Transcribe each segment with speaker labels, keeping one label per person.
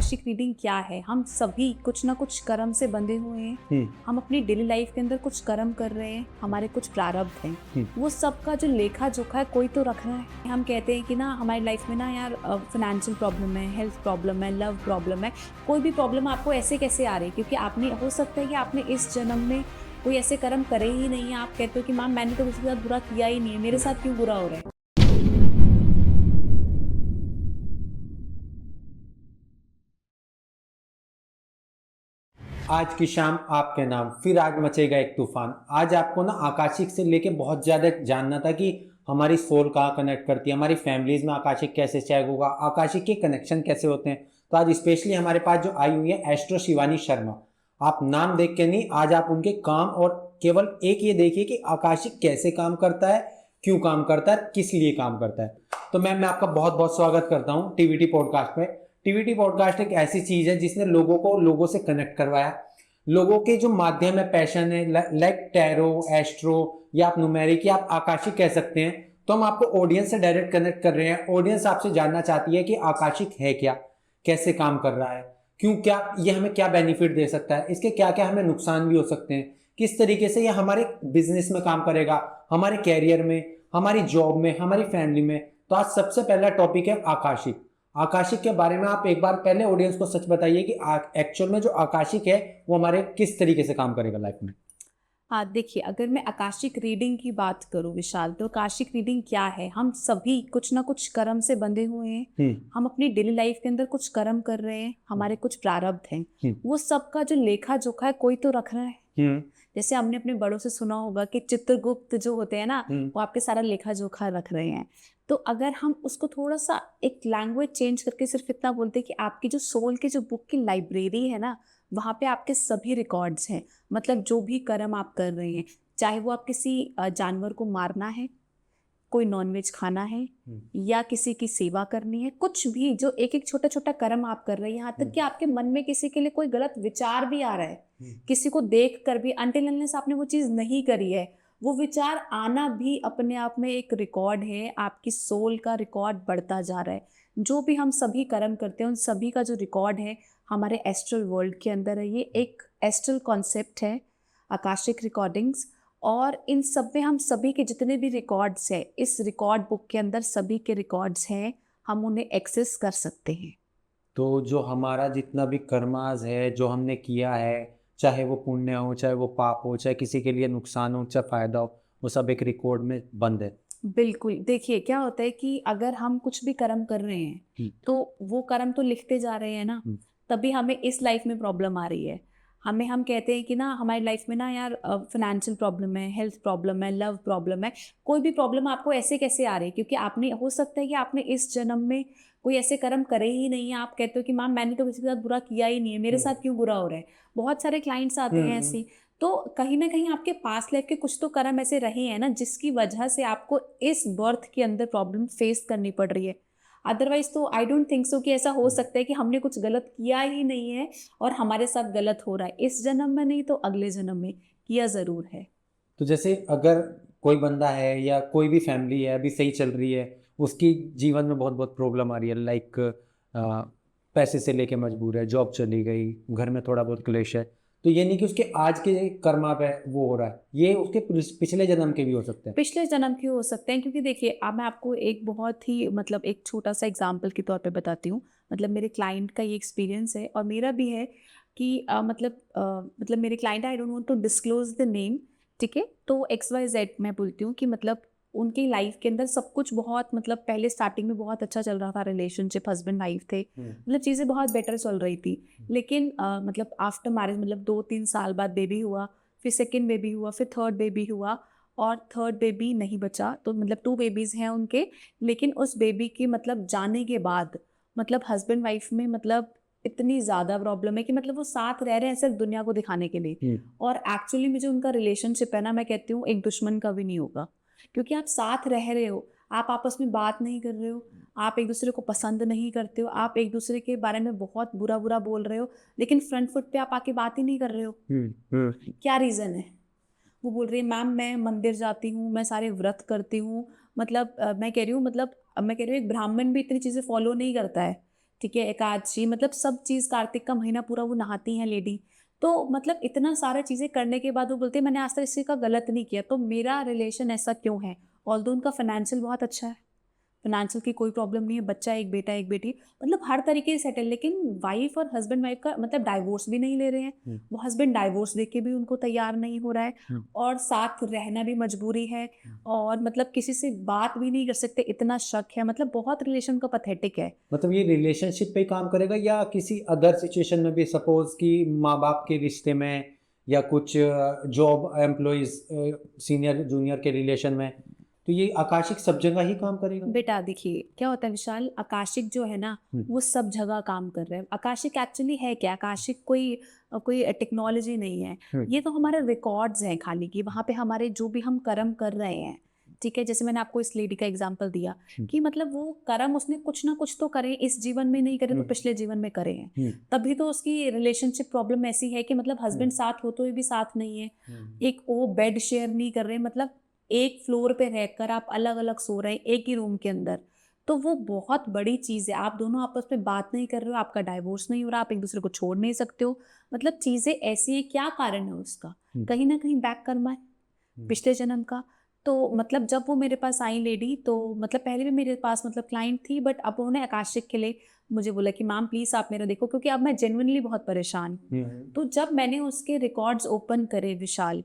Speaker 1: Akashic reading क्या है? हम सभी कुछ ना कुछ कर्म से बंधे हुए हैं। हम अपनी डेली लाइफ के अंदर कुछ कर्म कर रहे हैं, हमारे कुछ प्रारब्ध हैं। वो सब का जो लेखा जोखा है कोई तो रख रहा है। हम कहते हैं कि ना हमारी लाइफ में ना यार फाइनेंशियल प्रॉब्लम है, हेल्थ प्रॉब्लम है, लव प्रॉब्लम है। कोई भी प्रॉब्लम आपको ऐसे कैसे आ रही है? क्योंकि आपने हो सकता है कि आपने इस जन्म में कोई ऐसे कर्म करे ही नहीं है। आप कहते हो कि मैम मैंने तो किसी के साथ बुरा किया ही नहीं है, मेरे साथ क्यों बुरा हो रहा है?
Speaker 2: आज की शाम आपके नाम फिर आग मचेगा एक तूफान। आज आपको ना आकाशिक से लेके बहुत ज़्यादा जानना था कि हमारी सोल कहाँ कनेक्ट करती है, हमारी फैमिलीज में आकाशिक कैसे चेक होगा, आकाशिक के कनेक्शन कैसे होते हैं। तो आज स्पेशली हमारे पास जो आई हुई है एस्ट्रो शिवानी शर्मा। आप नाम देख के नहीं, आज आप उनके काम और केवल एक ये देखिए कि आकाशिक कैसे काम करता है, क्यों काम करता है, किस लिए काम करता है। तो मैम मैं आपका बहुत बहुत स्वागत करता हूँ टीवीटी पॉडकास्ट में। टीवीटी पॉडकास्ट एक ऐसी चीज है जिसने लोगों को लोगों से कनेक्ट करवाया। लोगों के जो माध्यम है, पैशन है, लाइक टैरो, एस्ट्रो या आप न्यूमेरिक या आप आकाशिक कह सकते हैं। तो हम आपको ऑडियंस से डायरेक्ट कनेक्ट कर रहे हैं। ऑडियंस आपसे जानना चाहती है कि आकाशिक है क्या, कैसे काम कर रहा है, क्यों, क्या ये हमें क्या बेनिफिट दे सकता है, इसके क्या क्या हमें नुकसान भी हो सकते हैं, किस तरीके से ये हमारे बिजनेस में काम करेगा, हमारे कैरियर में, हमारी जॉब में, हमारी फैमिली में। तो आज सबसे पहला टॉपिक है आकाशिक। आकाशिक के बारे में आप एक बार पहले ऑडियंस को सच बताइए कि एक्चुअल में जो आकाशिक है वो हमारे किस तरीके से काम करेगा लाइफ में।
Speaker 1: हाँ, देखिए, अगर मैं आकाशिक रीडिंग की बात करूँ विशाल, तो आकाशिक रीडिंग क्या है? हम सभी कुछ ना कुछ कर्म से बंधे हुए हैं। हम अपनी डेली लाइफ के अंदर कुछ कर्म कर रहे हैं, हमारे कुछ प्रारब्ध हैं। वो सब का जो लेखा जोखा है कोई तो रख रहा है। जैसे हमने अपने बड़ों से सुना होगा कि चित्रगुप्त जो होते हैं ना, वो आपके सारा लेखा जोखा रख रहे हैं। तो अगर हम उसको थोड़ा सा एक लैंग्वेज चेंज करके सिर्फ इतना बोलते हैं कि आपकी जो सोल की जो बुक की लाइब्रेरी है ना, वहाँ पे आपके सभी रिकॉर्ड्स हैं। मतलब जो भी कर्म आप कर रहे हैं, चाहे वो आप किसी जानवर को मारना है, कोई नॉनवेज खाना है, या किसी की सेवा करनी है, कुछ भी जो एक एक छोटा छोटा कर्म आप कर रहे हैं, यहाँ तक कि आपके मन में किसी के लिए कोई गलत विचार भी आ रहा है, किसी को देख कर भी, अनटिल अनलेस आपने वो चीज़ नहीं करी है, वो विचार आना भी अपने आप में एक रिकॉर्ड है। आपकी सोल का रिकॉर्ड बढ़ता जा रहा है। जो भी हम सभी कर्म करते हैं उन सभी का जो रिकॉर्ड है हमारे एस्ट्रल वर्ल्ड के अंदर है। ये एक एस्ट्रल कॉन्सेप्ट है, आकाशिक रिकॉर्डिंग्स। और इन सब में हम सभी के जितने भी रिकॉर्ड्स हैं, इस रिकॉर्ड बुक के अंदर सभी के रिकॉर्ड्स हैं, हम उन्हें एक्सेस कर सकते हैं।
Speaker 2: तो जो हमारा जितना भी कर्माज है, जो हमने किया है, चाहे वो पुण्य हो, चाहे वो पाप हो, चाहे किसी के लिए नुकसान हो, चाहे फायदा हो, वो सब एक रिकॉर्ड में बंद है।
Speaker 1: बिल्कुल, देखिए क्या होता है कि अगर हम कुछ भी कर्म कर रहे हैं, तो वो कर्म तो लिखते जा रहे हैं ना, तभी हमें इस लाइफ में प्रॉब्लम आ रही है। हम कहते हैं कि ना हमारी लाइफ में ना यार फाइनेंशियल प्रॉब्लम है, हेल्थ प्रॉब्लम है, लव प्रॉब्लम है। कोई भी प्रॉब्लम आपको ऐसे कैसे आ रही है? क्योंकि आपने, हो सकता है कि आपने इस जन्म में कोई ऐसे कर्म करे ही नहीं है। आप कहते हो कि मैम मैंने तो किसी के साथ बुरा किया ही नहीं है, मेरे साथ क्यों बुरा हो रहा है? बहुत सारे क्लाइंट्स आते हैं ऐसे। तो कहीं ना कहीं आपके पास्ट लाइफ के कुछ तो कर्म ऐसे रहे हैं ना, जिसकी वजह से आपको इस बर्थ के अंदर प्रॉब्लम फेस करनी पड़ रही है। अदरवाइज तो आई डोंट थिंक सो कि ऐसा हो सकता है कि हमने कुछ गलत किया ही नहीं है और हमारे साथ गलत हो रहा है। इस जन्म में नहीं तो अगले जन्म में किया जरूर है।
Speaker 2: तो जैसे अगर कोई बंदा है या कोई भी फैमिली है अभी सही चल रही है, उसकी जीवन में बहुत बहुत प्रॉब्लम आ रही है, लाइक पैसे से लेके मजबूर है, जॉब चली गई, घर में थोड़ा बहुत क्लेश है, तो ये नहीं कि उसके आज के कर्मा पे वो हो रहा है, ये उसके पिछले जन्म के भी हो सकते हैं।
Speaker 1: पिछले जन्म के हो सकते हैं, क्योंकि देखिए अब मैं आपको एक बहुत ही मतलब एक छोटा सा एग्जाम्पल के तौर पे बताती हूँ। मतलब मेरे क्लाइंट का ये एक्सपीरियंस है और मेरा भी है कि मतलब मेरे client, I don't want to disclose the name, ठीक है? तो XYZ मैं बोलती हूँ कि मतलब उनकी लाइफ के अंदर सब कुछ बहुत, मतलब पहले स्टार्टिंग में बहुत अच्छा चल रहा था, रिलेशनशिप, हस्बैंड वाइफ थे, मतलब चीज़ें बहुत बेटर चल रही थी। लेकिन मतलब आफ्टर मैरिज, मतलब 2-3 साल बाद बेबी हुआ, फिर सेकेंड बेबी हुआ, फिर थर्ड बेबी हुआ, और थर्ड बेबी नहीं बचा, तो मतलब 2 बेबीज़ हैं उनके। लेकिन उस बेबी के मतलब जाने के बाद मतलब हस्बैंड वाइफ में मतलब इतनी ज़्यादा प्रॉब्लम है कि मतलब वो साथ रह रहे हैं सिर्फ दुनिया को दिखाने के लिए। और एक्चुअली में जो उनका रिलेशनशिप है ना, मैं कहती हूँ एक दुश्मन का भी नहीं होगा। क्योंकि आप साथ रह रहे हो, आप आपस में बात नहीं कर रहे हो, आप एक दूसरे को पसंद नहीं करते हो, आप एक दूसरे के बारे में बहुत बुरा बुरा बोल रहे हो, लेकिन फ्रंट फुट पे आप आके बात ही नहीं कर रहे हो। क्या रीज़न है? वो बोल रही है मैम मैं मंदिर जाती हूँ, मैं सारे व्रत करती हूँ, मतलब मैं कह रही हूँ, मतलब मैं कह रही हूँ एक ब्राह्मण भी इतनी चीज़ें फॉलो नहीं करता है, ठीक है, एकादशी, मतलब सब चीज़, कार्तिक का महीना पूरा वो नहाती हैं लेडी। तो मतलब इतना सारा चीज़ें करने के बाद वो बोलती है मैंने आज तक किसी का गलत नहीं किया, तो मेरा रिलेशन ऐसा क्यों है? ऑल्दो उनका फाइनेंशियल बहुत अच्छा है, फाइनेंशियल की कोई प्रॉब्लम नहीं है, बच्चा एक बेटा एक बेटी, मतलब हर तरीके से सेटल, लेकिन वाइफ और हस्बैंड वाइफ का मतलब डाइवोर्स भी नहीं ले रहे हैं। वो हस्बैंड डाइवोर्स दे के भी उनको तैयार नहीं हो रहा है, और साथ रहना भी मजबूरी है, और मतलब किसी से बात भी नहीं कर सकते, इतना शक है, मतलब बहुत रिलेशन का पथेटिक है।
Speaker 2: मतलब ये रिलेशनशिप पे ही काम करेगा या किसी अदर सिचुएशन में भी, सपोज कि माँ बाप के रिश्ते में या कुछ जॉब एम्प्लॉयज सीनियर जूनियर के रिलेशन में, तो ये आकाशिक सब जगह ही काम करेगा?
Speaker 1: बेटा देखिए क्या होता है विशाल, आकाशिक जो है ना वो सब जगह काम कर रहे हैं। आकाशिक एक्चुअली है क्या? आकाशिक कोई टेक्नोलॉजी नहीं है, ये तो हमारे रिकॉर्ड्स हैं खाली की, वहाँ पे हमारे जो भी हम कर्म कर रहे हैं, ठीक है। जैसे मैंने आपको इस लेडी का एग्जांपल दिया कि मतलब वो कर्म उसने कुछ ना कुछ तो करे, इस जीवन में नहीं करे तो पिछले जीवन में करे हैं, तभी तो उसकी रिलेशनशिप प्रॉब्लम ऐसी है कि मतलब हस्बैंड साथ हो तो भी साथ नहीं है, एक वो बेड शेयर नहीं कर रहे, मतलब एक फ्लोर पे रहकर आप अलग अलग सो रहे हैं एक ही रूम के अंदर, तो वो बहुत बड़ी चीज़ है। आप दोनों आपस में बात नहीं कर रहे हो, आपका डाइवोर्स नहीं हो रहा, आप एक दूसरे को छोड़ नहीं सकते हो, मतलब चीज़ें ऐसी हैं। क्या कारण है उसका? कहीं ना कहीं बैक कर्मा है, पिछले जन्म का। तो मतलब जब वो मेरे पास आई लेडी, तो मतलब पहले भी मेरे पास मतलब क्लाइंट थी, बट अब उन्होंने आकाशिक के लिए मुझे बोला कि मैम प्लीज़ आप मेरा देखो, क्योंकि अब मैं जेन्युइनली बहुत परेशान हूँ। तो जब मैंने उसके रिकॉर्ड्स ओपन करे विशाल,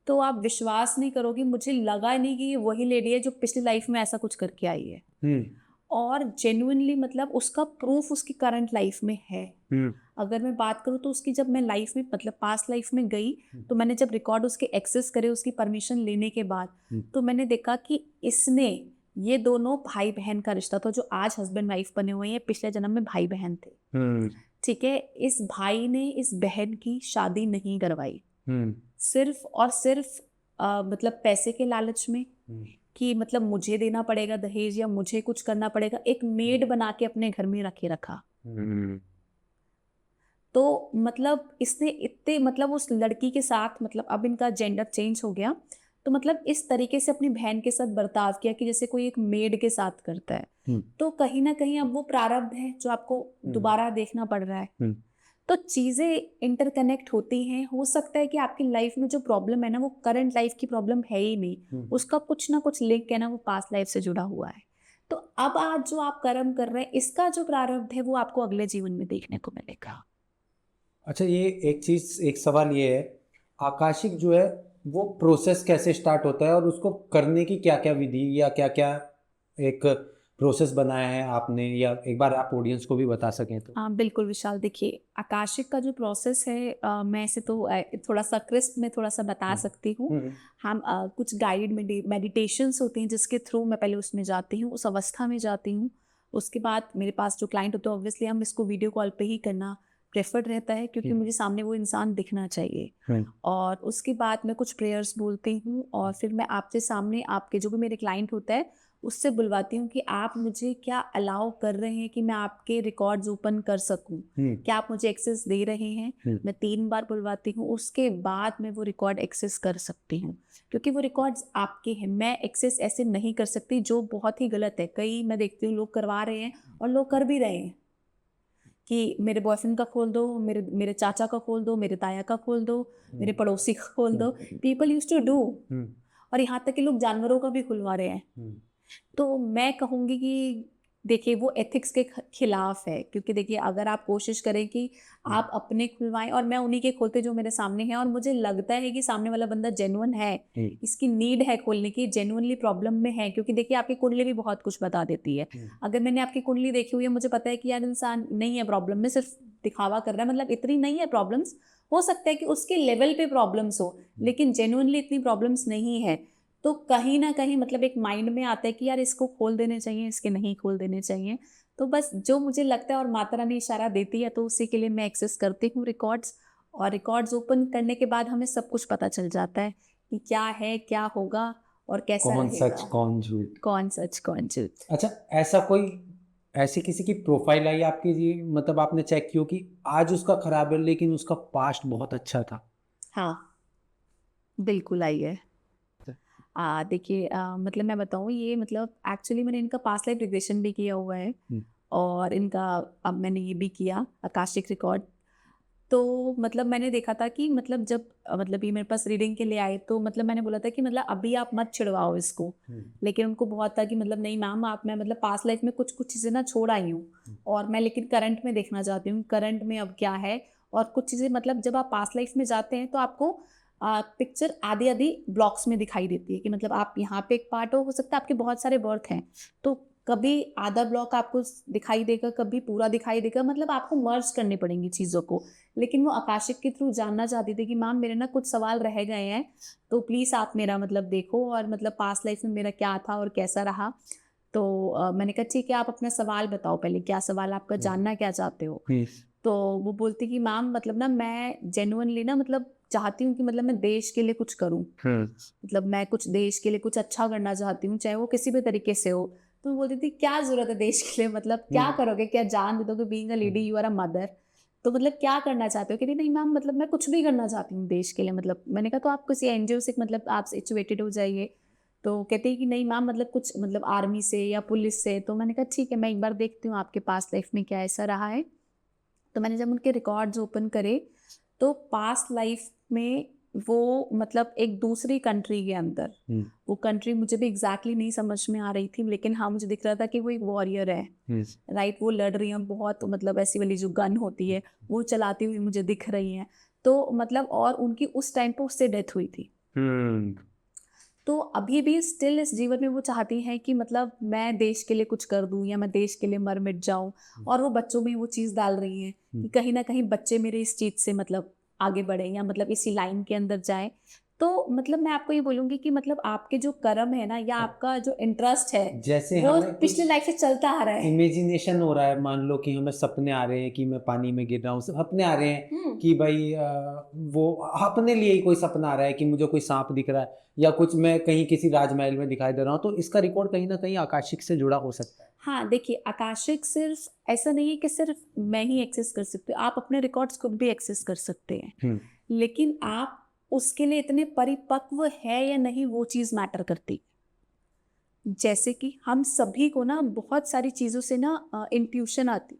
Speaker 1: तो आप विश्वास नहीं करोगे, मुझे लगा नहीं कि ये वही लेडी है जो पिछली लाइफ में ऐसा कुछ करके आई है, और जेन्युइनली मतलब उसका प्रूफ उसकी करंट लाइफ में है। अगर मैं बात करूँ तो उसकी जब मैं लाइफ में मतलब पास्ट लाइफ में गई, तो मैंने जब रिकॉर्ड उसके एक्सेस करे उसकी परमिशन लेने के बाद, तो मैंने देखा कि इसने, ये दोनों भाई बहन का रिश्ता था, जो आज हस्बैंड वाइफ बने हुए हैं, पिछले जन्म में भाई बहन थे, ठीक है। इस भाई ने इस बहन की शादी नहीं करवाई, सिर्फ और सिर्फ मतलब पैसे के लालच में, कि मतलब मुझे देना पड़ेगा दहेज या मुझे कुछ करना पड़ेगा, एक मेड बना के अपने घर में रखे रखा। तो मतलब इसने इतने मतलब उस लड़की के साथ, मतलब अब इनका जेंडर चेंज हो गया, तो मतलब इस तरीके से अपनी बहन के साथ बर्ताव किया कि जैसे कोई एक मेड के साथ करता है। तो कहीं ना कहीं अब वो प्रारब्ध है जो आपको दोबारा देखना पड़ रहा है। तो चीज़ें इंटरकनेक्ट होती हैं, हो सकता है कि आपकी लाइफ में जो प्रॉब्लम है ना, वो करंट लाइफ की प्रॉब्लम है ही नहीं, उसका कुछ ना कुछ लिंक है ना, वो पास्ट लाइफ से जुड़ा हुआ है। तो अब आज जो आप कर्म कर रहे हैं, इसका जो प्रारब्ध है वो आपको अगले जीवन में देखने को मिलेगा।
Speaker 2: अच्छा, ये एक चीज, एक सवाल ये है, आकाशिक जो है वो प्रोसेस कैसे स्टार्ट होता है और उसको करने की क्या क्या विधि या क्या क्या एक प्रोसेस बनाया है आपने, या एक बार आप ऑडियंस को भी बता सकें तो।
Speaker 1: हाँ बिल्कुल विशाल, देखिए आकाशिक का जो प्रोसेस है, मैं इसे तो थोड़ा सा क्रिस्प में थोड़ा सा बता सकती हूँ। हम कुछ गाइडेड मेडिटेशंस होती हैं जिसके थ्रू मैं पहले उसमें जाती हूँ, उस अवस्था में जाती हूँ। उसके बाद मेरे पास जो क्लाइंट होते हैं, ऑब्वियसली हम इसको वीडियो कॉल पे ही करना प्रेफर्ड रहता है, क्योंकि मुझे सामने वो इंसान दिखना चाहिए। और उसके बाद मैं कुछ प्रेयर्स बोलती हूँ, और फिर मैं आपके सामने, आपके जो भी मेरे क्लाइंट होता है उससे बुलवाती हूँ कि आप मुझे क्या अलाउ कर रहे हैं कि मैं आपके रिकॉर्ड्स ओपन कर सकूं, क्या आप मुझे एक्सेस दे रहे हैं। मैं 3 बार बुलवाती हूँ, उसके बाद मैं वो रिकॉर्ड एक्सेस कर सकती हूँ, क्योंकि वो रिकॉर्ड्स आपके हैं। मैं एक्सेस ऐसे नहीं कर सकती, जो बहुत ही गलत है। कई मैं देखती हूँ लोग करवा रहे हैं, और लोग कर भी रहे हैं कि मेरे बॉयफ्रेंड का खोल दो, मेरे मेरे चाचा का खोल दो, मेरे ताया का खोल दो, मेरे पड़ोसी का खोल दो। पीपल यूज टू डू, और यहाँ तक कि लोग जानवरों का भी खुलवा रहे हैं। तो मैं कहूँगी कि देखिए वो एथिक्स के खिलाफ है, क्योंकि देखिए अगर आप कोशिश करें कि आप अपने खुलवाएं, और मैं उन्हीं के खोलते जो मेरे सामने हैं, और मुझे लगता है कि सामने वाला बंदा जेन्युइन है, इसकी नीड है खोलने की, जेन्युइनली प्रॉब्लम में है, क्योंकि देखिए आपकी कुंडली भी बहुत कुछ बता देती है। अगर मैंने आपकी कुंडली देखी हुई है, मुझे पता है कि यार इंसान नहीं है प्रॉब्लम में, सिर्फ दिखावा कर रहा है, मतलब इतनी नहीं है प्रॉब्लम्स, हो सकता है कि उसके लेवल पे प्रॉब्लम्स हो, लेकिन जेन्युइनली इतनी प्रॉब्लम्स नहीं है। तो कहीं ना कहीं मतलब एक माइंड में आता है कि यार इसको खोल देने चाहिए, इसके नहीं खोल देने चाहिए। तो बस जो मुझे लगता है और माता रानी इशारा देती है, तो उसी के लिए मैं एक्सेस करती हूँ रिकॉर्ड्स, और रिकॉर्ड्स ओपन करने के बाद हमें सब कुछ पता चल जाता है कि क्या है, क्या होगा, और कैसा
Speaker 2: कौन
Speaker 1: रहेगा,
Speaker 2: सच कौन झूठ।
Speaker 1: कौन सच कौन झूठ।
Speaker 2: अच्छा, ऐसा कोई, ऐसी किसी की प्रोफाइल आई आपकी जी, मतलब आपने चेक किया कि आज उसका खराब है लेकिन उसका पास्ट बहुत अच्छा था?
Speaker 1: हाँ बिल्कुल आई है। देखिए मतलब मैं बताऊँ, ये मतलब एक्चुअली मैंने इनका पास्ट लाइफ रिग्रेशन भी किया हुआ है, और इनका अब मैंने ये भी किया आकाशिक रिकॉर्ड। तो मतलब मैंने देखा था कि मतलब जब मतलब ये मेरे पास रीडिंग के लिए आए तो मतलब मैंने बोला था कि मतलब अभी आप मत छिड़वाओ इसको, लेकिन उनको बहुत था कि मतलब नहीं मैम आप, मैं मतलब पास्ट लाइफ में कुछ कुछ चीज़ें ना छोड़ आई हूँ और मैं लेकिन करंट में देखना चाहती हूँ करंट में अब क्या है। और कुछ चीज़ें मतलब जब आप पास्ट लाइफ में जाते हैं तो आपको पिक्चर आधी आधी ब्लॉक्स में दिखाई देती है कि मतलब आप यहाँ पे एक पार्ट हो सकता है आपके बहुत सारे बर्थ हैं, तो कभी आधा ब्लॉक आपको दिखाई देगा, कभी पूरा दिखाई देगा, मतलब आपको मर्ज करनी पड़ेंगी चीज़ों को। लेकिन वो आकाशिक के थ्रू जानना चाहती थी कि मैम मेरे ना कुछ सवाल रह गए हैं, तो प्लीज़ आप मेरा मतलब देखो और मतलब पास्ट लाइफ में मेरा क्या था और कैसा रहा। तो मैंने कहा ठीक है आप अपना सवाल बताओ, पहले क्या सवाल आपका, जानना क्या चाहते हो। तो वो बोलती कि मैम मतलब ना मैं जेन्युइनली ना मतलब चाहती हूँ कि मतलब मैं देश के लिए कुछ करूँ, मतलब मैं कुछ देश के लिए कुछ अच्छा करना चाहती हूँ, चाहे वो किसी भी तरीके से हो। तो मैं बोलती थी क्या जरूरत है देश के लिए, मतलब क्या करोगे, क्या जान दे दोगे, being a lady you are a mother, तो मतलब क्या करना चाहते हो। कहती नहीं मैम मतलब मैं कुछ भी करना चाहती हूँ देश के लिए। मतलब मैंने कहा तो आप किसी एनजीओ से मतलब आप सिचुएटेड हो जाइए। तो कहते हैं कि नहीं मैम मतलब कुछ मतलब आर्मी से या पुलिस से। तो मैंने कहा ठीक है मैं एक बार देखती हूँ आपके पास्ट लाइफ में क्या ऐसा रहा है। तो मैंने जब उनके रिकॉर्ड्स ओपन करे तो पास्ट लाइफ में वो मतलब एक दूसरी कंट्री के अंदर, वो कंट्री मुझे भी एग्जैक्टली नहीं समझ में आ रही थी, लेकिन हाँ मुझे दिख रहा था कि वो एक वॉरियर है, राइट, वो लड़ रही हैं बहुत, मतलब ऐसी वाली जो गन होती है वो चलाती हुई मुझे दिख रही हैं। तो मतलब और उनकी उस टाइम पे उससे डेथ हुई थी। तो अभी भी स्टिल इस जीवन में वो चाहती हैं कि मतलब मैं देश के लिए कुछ कर दूं या मैं देश के लिए मर मिट जाऊं, और वो बच्चों में वो चीज़ डाल रही हैं कि कहीं ना कहीं बच्चे मेरे इस चीज़ से मतलब आगे बढ़े या मतलब इसी लाइन के अंदर जाए। तो मतलब मैं आपको ये बोलूंगी कि मतलब आपके जो कर्म है ना या आपका जो इंटरेस्ट है
Speaker 2: जैसे
Speaker 1: वो
Speaker 2: हमें
Speaker 1: पिछले लाइफ से चलता आ रहा है।
Speaker 2: इमेजिनेशन हो रहा है, मान लो कि हमें सपने आ रहे हैं कि मैं पानी में गिर रहा हूँ, सपने आ रहे हैं कि भाई वो अपने लिए ही कोई सपना आ रहा है कि मुझे कोई सांप दिख रहा है या कुछ, मैं कहीं किसी राजमहल में दिखाई दे रहा हूँ, तो इसका रिकॉर्ड कहीं ना कहीं आकाशिक से जुड़ा हो सकता है।
Speaker 1: हाँ देखिए आकाशिक सिर्फ ऐसा नहीं है कि सिर्फ मैं ही एक्सेस कर सकती हूँ, आप अपने रिकॉर्ड्स को भी एक्सेस कर सकते हैं, लेकिन आप उसके लिए इतने परिपक्व है या नहीं वो चीज़ मैटर करती। जैसे कि हम सभी को ना बहुत सारी चीज़ों से ना इंट्यूशन आती,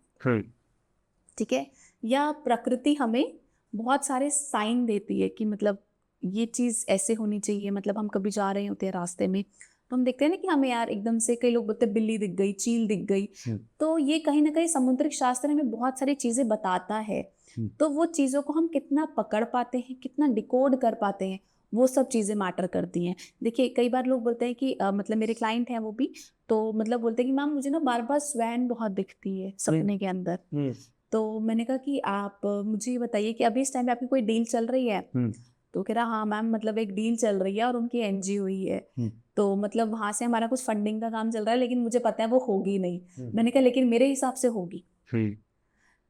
Speaker 1: ठीक है, या प्रकृति हमें बहुत सारे साइन देती है कि मतलब ये चीज़ ऐसे होनी चाहिए। मतलब हम कभी जा रहे होते हैं रास्ते में तो हम देखते हैं ना कि हमें यार एकदम से, कई लोग बोलते हैं बिल्ली दिख गई, चील दिख गई, तो ये कहीं ना कहीं समुद्रिक शास्त्र हमें बहुत सारी चीज़ें बताता है। तो वो चीज़ों को हम कितना पकड़ पाते हैं, कितना डिकोड कर पाते हैं, वो सब चीज़ें मैटर करती हैं। देखिए कई बार लोग बोलते हैं कि मतलब मेरे क्लाइंट हैं वो भी, तो मतलब बोलते हैं कि मैम मुझे ना बार बार स्वैन बहुत दिखती है सपने के अंदर। तो मैंने कहा कि आप मुझे ये बताइए कि अभी इस टाइम पे आपकी कोई डील चल रही है। तो कह रहा हाँ मैम मतलब एक डील चल रही है और उनकी एनजीओ ही है, तो मतलब वहां से हमारा कुछ फंडिंग का काम चल रहा है, लेकिन मुझे पता है वो होगी नहीं। मैंने कहा लेकिन मेरे हिसाब से होगी।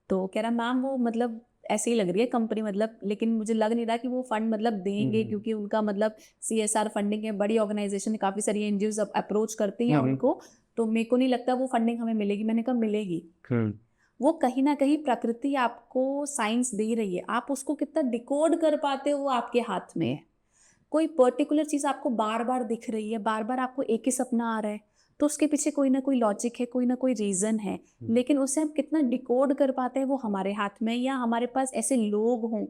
Speaker 1: तो कह रहा मैम वो मतलब ऐसे ही लग रही है कंपनी, मतलब लेकिन मुझे लग नहीं रहा कि वो फंड मतलब देंगे, क्योंकि उनका मतलब सीएसआर फंडिंग है, बड़ी ऑर्गेनाइजेशन है, काफी सारी एनजीओ अप्रोच करती हैं उनको, तो मेरे को नहीं लगता वो फंडिंग हमें मिलेगी। मैंने कहा मिलेगी। वो कहीं ना कहीं प्रकृति आपको साइंस दे रही है, आप उसको कितना डिकोड कर पाते हो वो आपके हाथ में है। कोई पर्टिकुलर चीज आपको बार बार दिख रही है, बार बार आपको एक ही सपना आ रहा है, तो उसके पीछे कोई ना कोई लॉजिक है, कोई ना कोई रीजन है, लेकिन उसे हम कितना डिकोड कर पाते हैं वो हमारे हाथ में। या हमारे पास ऐसे लोग हों,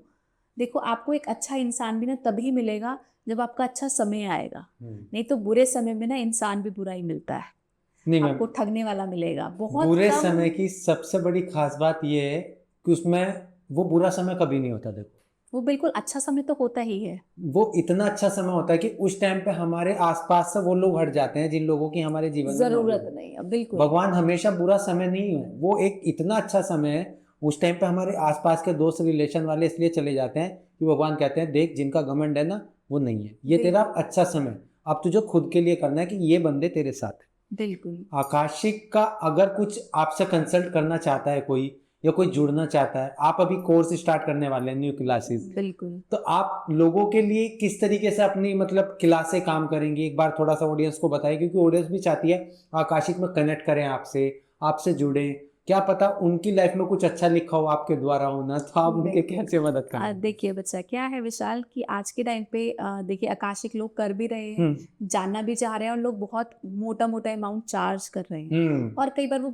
Speaker 1: देखो आपको एक अच्छा इंसान भी ना तभी मिलेगा जब आपका अच्छा समय आएगा, नहीं तो बुरे समय में ना इंसान भी बुरा ही मिलता है,
Speaker 2: नहीं
Speaker 1: आपको ठगने वाला मिलेगा बहुत
Speaker 2: बुरे
Speaker 1: कम।
Speaker 2: समय की सबसे बड़ी खास बात यह है कि उसमें वो बुरा समय कभी नहीं होता। देखो
Speaker 1: वो बिल्कुल अच्छा समय तो होता ही है,
Speaker 2: वो इतना अच्छा समय होता है कि उस टाइम पे हमारे आसपास से वो लोग हट जाते हैं जिन लोगों की हमारे जीवन में
Speaker 1: जरूरत
Speaker 2: मौजूद
Speaker 1: नहीं है बिल्कुल।
Speaker 2: भगवान हमेशा बुरा समय नहीं है, वो एक इतना अच्छा समय है। उस टाइम पे हमारे आसपास के दोस्त रिलेशन वाले इसलिए चले जाते हैं कि भगवान कहते हैं देख जिनका घमंड है ना वो नहीं है, ये तेरा अच्छा समय, अब तुझे खुद के लिए करना है कि ये बंदे तेरे साथ है।
Speaker 1: बिल्कुल।
Speaker 2: आकाशिक का अगर कुछ आपसे कंसल्ट करना चाहता है कोई, या कोई जुड़ना चाहता है, आप अभी कोर्स स्टार्ट करने वाले हैं, न्यू क्लासेस,
Speaker 1: बिल्कुल।
Speaker 2: तो आप लोगों के लिए किस तरीके से अपनी मतलब क्लासें काम करेंगी, एक बार थोड़ा सा ऑडियंस को बताइए, क्योंकि ऑडियंस भी चाहती है आकाशिक में कनेक्ट करें आपसे, आपसे जुड़े, क्या पता उनकी लाइफ में कुछ अच्छा लिखा हो आपके द्वारा होना, तो आप उनके कैसे मदद करें।
Speaker 1: देखिए बच्चा क्या है विशाल कि आज के टाइम पे देखिए आकाशिक लोग कर भी रहे हैं, जानना भी चाह रहे हैं, और लोग बहुत मोटा मोटा अमाउंट चार्ज कर रहे हैं, और कई बार वो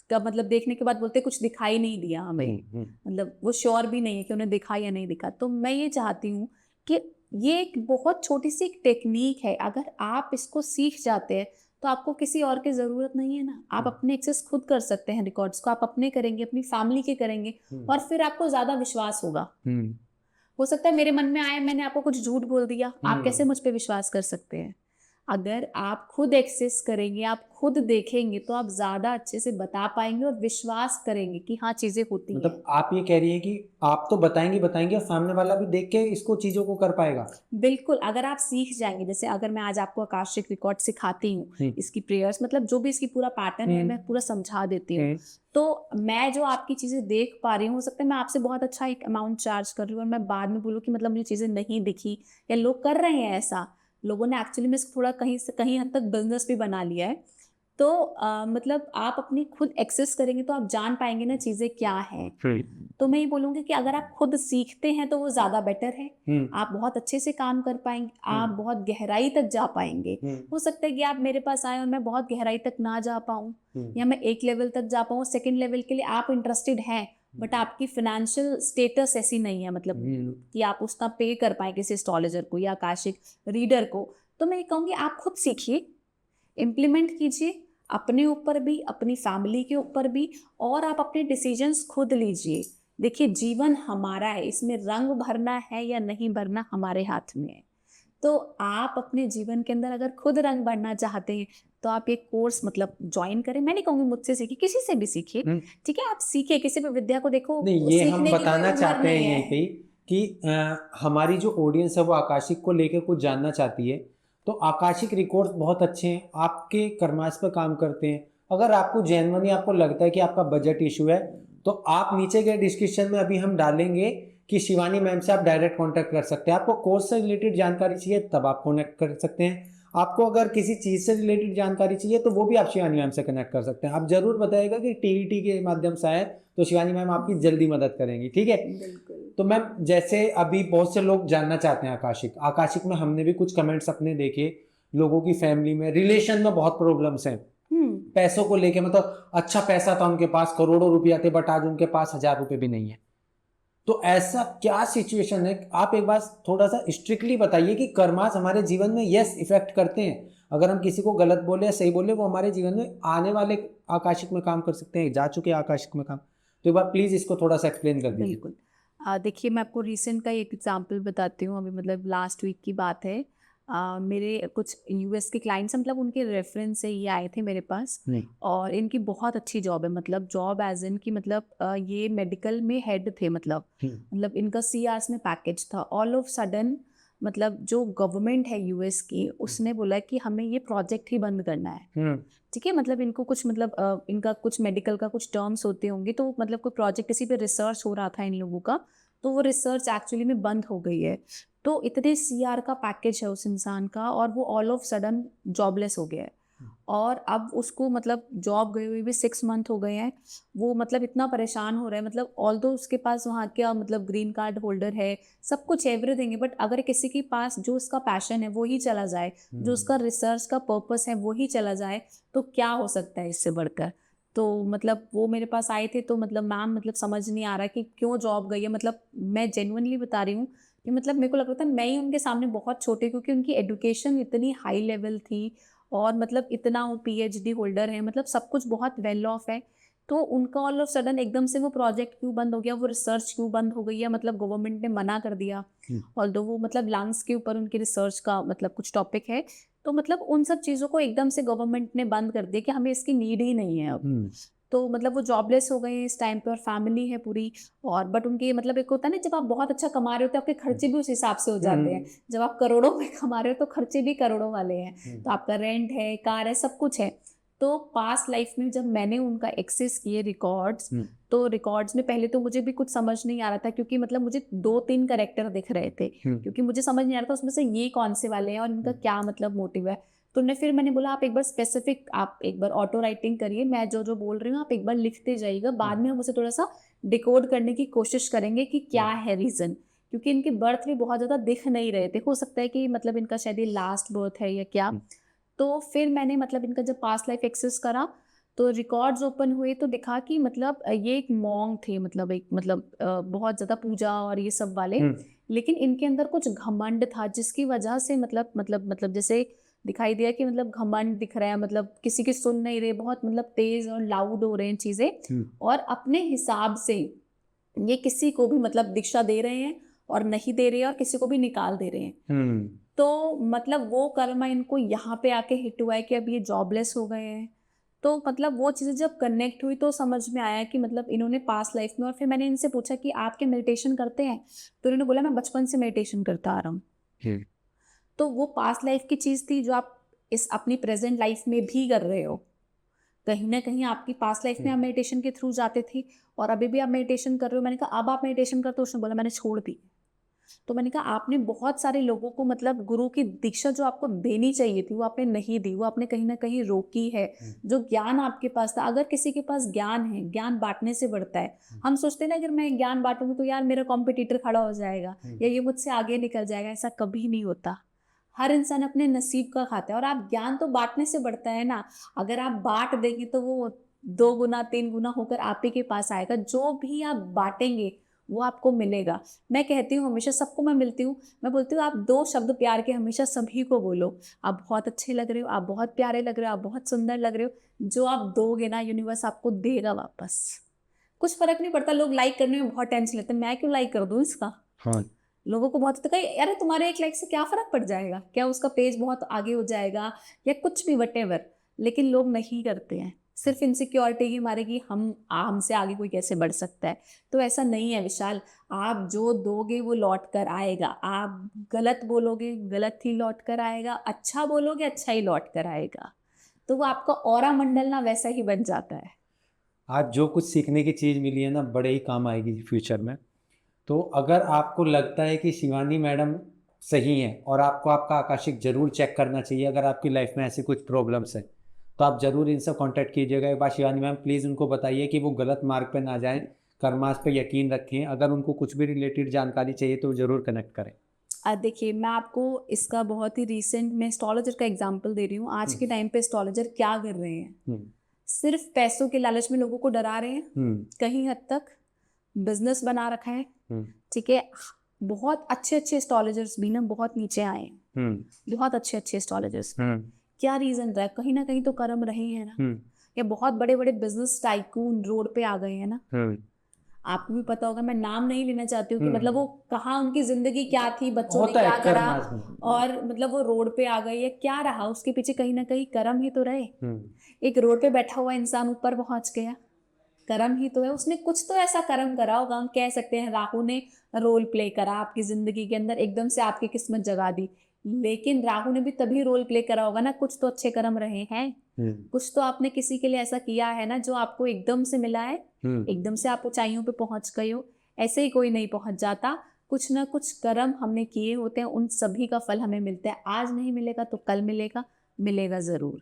Speaker 1: का मतलब देखने के बाद बोलते कुछ दिखाई नहीं दिया हमें, मतलब वो श्योर भी नहीं है कि उन्हें दिखा या नहीं दिखा। तो मैं ये चाहती हूँ कि ये एक बहुत छोटी सी एक टेक्निक है, अगर आप इसको सीख जाते हैं तो आपको किसी और की ज़रूरत नहीं है ना। आप अपने एक्सेस खुद कर सकते हैं, रिकॉर्ड्स को आप अपने करेंगे, अपनी फैमिली के करेंगे, और फिर आपको ज़्यादा विश्वास होगा। हो सकता है मेरे मन में आया, मैंने आपको कुछ झूठ बोल दिया, आप कैसे मुझ पे विश्वास कर सकते हैं? अगर आप खुद एक्सेस करेंगे, आप खुद देखेंगे, तो आप ज़्यादा अच्छे से बता पाएंगे और विश्वास करेंगे कि हाँ चीज़ें होती हैं।
Speaker 2: मतलब आप ये कह रही हैं कि आप तो बताएंगे और सामने वाला भी देख के इसको चीजों को कर पाएगा।
Speaker 1: बिल्कुल, अगर आप सीख जाएंगे, जैसे अगर मैं आज आपको आकाशिक रिकॉर्ड सिखाती हूँ, इसकी प्रेयर्स मतलब जो भी इसकी पूरा पैटर्न है मैं पूरा समझा देती हूँ, तो मैं जो आपकी चीज़ें देख पा रही हूँ, हो सकता है मैं आपसे बहुत अच्छा एक अमाउंट चार्ज कर रही हूँ और मैं बाद में बोलूँ कि मतलब मुझे चीज़ें नहीं दिखी, या लोग कर रहे हैं ऐसा, लोगों ने एक्चुअली में इसको थोड़ा कहीं से कहीं हद तक बिजनेस भी बना लिया है। तो मतलब आप अपनी खुद एक्सेस करेंगे तो आप जान पाएंगे ना चीज़ें क्या है। तो मैं ये बोलूँगी कि अगर आप खुद सीखते हैं तो वो ज़्यादा बेटर है। आप बहुत अच्छे से काम कर पाएंगे, आप बहुत गहराई तक जा पाएंगे। हो सकता है कि आप मेरे पास आए और मैं बहुत गहराई तक ना जा पाऊँ, या मैं एक लेवल तक जा पाऊँ, सेकंड लेवल के लिए आप इंटरेस्टेड हैं, बट आपकी फाइनेंशियल स्टेटस ऐसी नहीं है, मतलब कि आप उसका पे कर पाए किसी एस्ट्रोलॉजर को या आकाशिक रीडर को। तो मैं ये कहूँगी आप खुद सीखिए, इम्प्लीमेंट कीजिए अपने ऊपर भी, अपनी फैमिली के ऊपर भी, और आप अपने डिसीजंस खुद लीजिए। देखिए जीवन हमारा है, इसमें रंग भरना है या नहीं भरना हमारे हाथ में है। तो आप अपने जीवन के अंदर अगर खुद रंग भरना चाहते हैं तो आप एक कोर्स मतलब ज्वाइन करें। मैं नहीं कहूँगी मुझसे सीखिए, किसी से भी सीखिए, ठीक है, आप सीखिए किसी भी विद्या को। देखो
Speaker 2: नहीं, ये हम
Speaker 1: सीखने की कोई
Speaker 2: बताना
Speaker 1: उम्र
Speaker 2: चाहते हैं
Speaker 1: नहीं
Speaker 2: यहीं
Speaker 1: है।
Speaker 2: पे कि हमारी जो ऑडियंस है वो आकाशिक को लेकर कुछ जानना चाहती है, तो आकाशिक रिकॉर्ड्स बहुत अच्छे हैं, आपके कर्माश पर काम करते हैं। अगर आपको जेन्युइनली आपको लगता है कि आपका बजट इशू है, तो आप नीचे के डिस्क्रिप्शन में अभी हम डालेंगे कि शिवानी मैम से आप डायरेक्ट कॉन्टैक्ट कर सकते हैं। आपको कोर्स से रिलेटेड जानकारी चाहिए तब आप कनेक्ट कर सकते हैं। आपको अगर किसी चीज़ से रिलेटेड जानकारी चाहिए तो वो भी आप शिवानी मैम से कनेक्ट कर सकते हैं। आप जरूर बताइएगा कि टीईटी के माध्यम से आए तो शिवानी मैम आपकी जल्दी मदद करेंगी, ठीक है। तो मैम जैसे अभी बहुत से लोग जानना चाहते हैं आकाशिक में हमने भी कुछ कमेंट्स अपने देखे, लोगों की फैमिली में रिलेशन में बहुत प्रॉब्लम्स हैं, पैसों को लेके, मतलब अच्छा पैसा था उनके पास, करोड़ों रुपया थे, बट आज उनके पास 1000 रुपये भी नहीं है। तो ऐसा क्या सिचुएशन है, आप एक बार थोड़ा सा स्ट्रिक्टली बताइए कि कर्मास हमारे जीवन में यस इफेक्ट करते हैं। अगर हम किसी को गलत बोले या सही बोले, वो हमारे जीवन में आने वाले आकाशिक में काम कर सकते हैं, जा चुके आकाशिक में काम। तो एक बार प्लीज इसको थोड़ा सा एक्सप्लेन कर दीजिए।
Speaker 1: बिल्कुल। देखिए मैं आपको रिसेंट का एक एग्जांपल बताती हूँ, अभी मतलब लास्ट वीक की बात है। मेरे कुछ यूएस के क्लाइंट्स, मतलब उनके रेफरेंस से ये आए थे मेरे पास, और इनकी बहुत अच्छी जॉब है, मतलब जॉब एज इन की, मतलब ये मेडिकल में हेड थे, मतलब इनका सीआरएस में पैकेज था। ऑल ऑफ सडन मतलब जो गवर्नमेंट है यूएस की, उसने बोला कि हमें ये प्रोजेक्ट ही बंद करना है। ठीक है, मतलब इनको कुछ मतलब इनका कुछ मेडिकल का कुछ टर्म्स होते होंगे, तो मतलब कोई प्रोजेक्ट इसी पे रिसर्च हो रहा था इन लोगों का, तो वो रिसर्च एक्चुअली में बंद हो गई है। तो इतने सीआर का पैकेज है उस इंसान का, और वो ऑल ऑफ सडन जॉबलेस हो गया है। और अब उसको मतलब जॉब गए हुए भी 6 मंथ हो गए हैं, वो मतलब इतना परेशान हो रहा है, मतलब ऑल्दो उसके पास वहाँ क्या मतलब ग्रीन कार्ड होल्डर है, सब कुछ एवरीथिंग है, बट अगर किसी के पास जो उसका पैशन है वो ही चला जाए, जो उसका रिसर्च का पर्पस है वो ही चला जाए, तो क्या हो सकता है इससे बढ़कर। तो मतलब वो मेरे पास आए थे, तो मतलब मैम मतलब समझ नहीं आ रहा कि क्यों जॉब गई है। मतलब मैं जेन्युइनली बता रही हूँ कि मतलब मेरे को लग रहा था मैं ही उनके सामने बहुत छोटे, क्योंकि उनकी एजुकेशन इतनी हाई लेवल थी, और मतलब इतना वो पीएचडी होल्डर है, मतलब सब कुछ बहुत वेल ऑफ है। तो उनका ऑल ऑफ सडन एकदम से वो प्रोजेक्ट क्यों बंद हो गया, वो रिसर्च क्यों बंद हो गई है, मतलब गवर्नमेंट ने मना कर दिया। ऑल्दो वो मतलब लंग्स के ऊपर उनकी रिसर्च का मतलब कुछ टॉपिक है, तो मतलब उन सब चीज़ों को एकदम से गवर्नमेंट ने बंद कर दिया कि हमें इसकी नीड ही नहीं है अब। तो मतलब वो जॉबलेस हो गए हैं इस टाइम पे, और फैमिली है पूरी, और बट उनके मतलब एक होता है ना, जब आप बहुत अच्छा कमा रहे होते हैं आपके खर्चे भी उस हिसाब से हो जाते हैं। जब आप करोड़ों में कमा रहे हो तो खर्चे भी करोड़ों वाले हैं, तो आपका रेंट है, कार है, सब कुछ है। तो पास्ट लाइफ में जब मैंने उनका एक्सेस किए रिकॉर्ड्स, तो रिकॉर्ड्स में पहले तो मुझे भी कुछ समझ नहीं आ रहा था, क्योंकि मतलब मुझे 2-3 कैरेक्टर दिख रहे थे, क्योंकि मुझे समझ नहीं आ रहा था उसमें से ये कौन से वाले हैं और इनका क्या मतलब मोटिव है। तो मैंने बोला आप एक बार स्पेसिफिक, आप एक बार ऑटो राइटिंग करिए, मैं जो जो बोल रही हूँ आप एक बार लिखते जाइएगा, बाद में हम उसे थोड़ा सा डिकोड करने की कोशिश करेंगे कि क्या है रीज़न, क्योंकि इनके बर्थ भी बहुत ज़्यादा दिख नहीं रहे थे। हो सकता है कि मतलब इनका शायद ये लास्ट बर्थ है या क्या। तो फिर मैंने मतलब इनका जब पास्ट लाइफ एक्सेस करा, तो रिकॉर्ड्स ओपन हुए तो दिखा कि मतलब ये एक मॉन्ग थे, मतलब एक मतलब बहुत ज़्यादा पूजा और ये सब वाले, लेकिन इनके अंदर कुछ घमंड था जिसकी वजह से मतलब जैसे दिखाई दिया कि मतलब घमंड दिख रहा है, मतलब किसी की सुन नहीं रहे, बहुत मतलब तेज और लाउड हो रहे हैं चीज़ें, और अपने हिसाब से ये किसी को भी मतलब दीक्षा दे रहे हैं और नहीं दे रहे हैं, और किसी को भी निकाल दे रहे हैं। तो मतलब वो कर्मा इनको यहाँ पे आके हिट हुआ है कि अब ये जॉबलेस हो गए हैं। तो मतलब वो चीज़ें जब कनेक्ट हुई तो समझ में आया कि मतलब इन्होंने पास्ट लाइफ में, और फिर मैंने इनसे पूछा कि आप क्या मेडिटेशन करते हैं, तो इन्होंने बोला मैं बचपन से मेडिटेशन करता आ रहा हूँ। तो वो पास्ट लाइफ की चीज़ थी जो आप इस अपनी प्रेजेंट लाइफ में भी कर रहे हो। कहीं ना कहीं आपकी पास्ट लाइफ में आप मेडिटेशन के थ्रू जाते थे और अभी भी आप मेडिटेशन कर रहे हो। मैंने कहा अब आप मेडिटेशन करते हो? उसने बोला मैंने छोड़ दी। तो मैंने कहा आपने बहुत सारे लोगों को मतलब गुरु की दीक्षा जो आपको देनी चाहिए थी वो आपने नहीं दी, वो आपने कहीं ना कहीं रोकी है। जो ज्ञान आपके पास था, अगर किसी के पास ज्ञान है, ज्ञान बांटने से बढ़ता है। हम सोचते हैं ना अगर मैं ज्ञान बांटूंगी तो यार मेरा कॉम्पिटिटर खड़ा हो जाएगा या ये मुझसे आगे निकल जाएगा। ऐसा कभी नहीं होता। हर इंसान अपने नसीब का खाता है, और आप ज्ञान तो बांटने से बढ़ता है ना। अगर आप बांट देंगे तो वो 2 गुना 3 गुना होकर आप ही के पास आएगा। जो भी आप बांटेंगे वो आपको मिलेगा। मैं कहती हूँ हमेशा, सबको मैं मिलती हूँ, मैं बोलती हूँ आप 2 शब्द प्यार के हमेशा सभी को बोलो। आप बहुत अच्छे लग रहे हो, आप बहुत प्यारे लग रहे हो, आप बहुत सुंदर लग रहे हो। जो आप दोगे ना यूनिवर्स आपको देगा वापस। कुछ फर्क नहीं पड़ता। लोग लाइक करने में बहुत टेंशन लेते हैं, मैं क्यों लाइक कर दूं इसका।
Speaker 2: हाँ।
Speaker 1: लोगों को बहुत होता है यार तुम्हारे एक लाइक से क्या फर्क पड़ जाएगा, क्या उसका पेज बहुत आगे हो जाएगा या कुछ भी वटेवर। लेकिन लोग नहीं करते हैं, सिर्फ इनसिक्योरिटी की मारे कि हमसे आगे कोई कैसे बढ़ सकता है। तो ऐसा नहीं है विशाल। आप जो दोगे वो लौट कर आएगा। आप गलत बोलोगे गलत ही लौट कर आएगा, अच्छा बोलोगे अच्छा ही लौट कर आएगा। तो वो आपका ऑरा मंडल ना वैसा ही बन जाता है।
Speaker 2: आज जो कुछ सीखने की चीज़ मिली है ना, बड़े ही काम आएगी फ्यूचर में। तो अगर आपको लगता है कि शिवानी मैडम सही हैं और आपको आपका आकाशिक जरूर चेक करना चाहिए, अगर आपकी लाइफ में ऐसी कुछ प्रॉब्लम्स है तो आप ज़रूर इनसे कांटेक्ट कीजिएगा। एक बार शिवानी मैम प्लीज़ उनको बताइए कि वो गलत मार्ग पे ना जाएं, कर्मास पे यकीन रखें। अगर उनको कुछ भी रिलेटेड जानकारी चाहिए तो ज़रूर कनेक्ट करें।
Speaker 1: देखिए मैं आपको इसका बहुत ही रिसेंट में एस्ट्रोलॉजर का एग्जांपल दे रही हूँ। आज के टाइम पे एस्ट्रोलॉजर क्या कर रहे हैं, सिर्फ पैसों के लालच में लोगों को डरा रहे हैं। कहीं हद तक बिजनेस बना रखा है, ठीक है। बहुत अच्छे अच्छे एस्ट्रोलॉजर्स भी ना बहुत नीचे आए हैं, बहुत अच्छे अच्छे एस्ट्रोलॉजर्स। क्या रीजन रहा है? कहीं ना कहीं तो कर्म रहे हैं ना। या बहुत बड़े बड़े बिजनेस टाइकून रोड पे आ गए हैं ना। आपको भी पता होगा, मैं नाम नहीं लेना चाहती हूँ कि मतलब वो कहाँ उनकी जिंदगी क्या थी, बच्चों ने क्या करा, और मतलब वो रोड पे आ गए या क्या रहा, उसके पीछे कहीं ना कहीं कर्म ही तो रहे। एक रोड पे बैठा हुआ इंसान ऊपर पहुंच गया, कर्म ही तो है। उसने कुछ तो ऐसा कर्म करा होगा। हम कह सकते हैं राहु ने रोल प्ले करा आपकी जिंदगी के अंदर, एकदम से आपकी किस्मत जगा दी। लेकिन राहु ने भी तभी रोल प्ले करा होगा ना, कुछ तो अच्छे कर्म रहे हैं। कुछ तो आपने किसी के लिए ऐसा किया है ना जो आपको एकदम से मिला है, एकदम से आप ऊंचाइयों पे पहुंच गए हो। ऐसे ही कोई नहीं पहुंच जाता। कुछ ना कुछ कर्म हमने किए होते हैं, उन सभी का फल हमें मिलता है। आज नहीं मिलेगा तो कल मिलेगा, मिलेगा जरूर।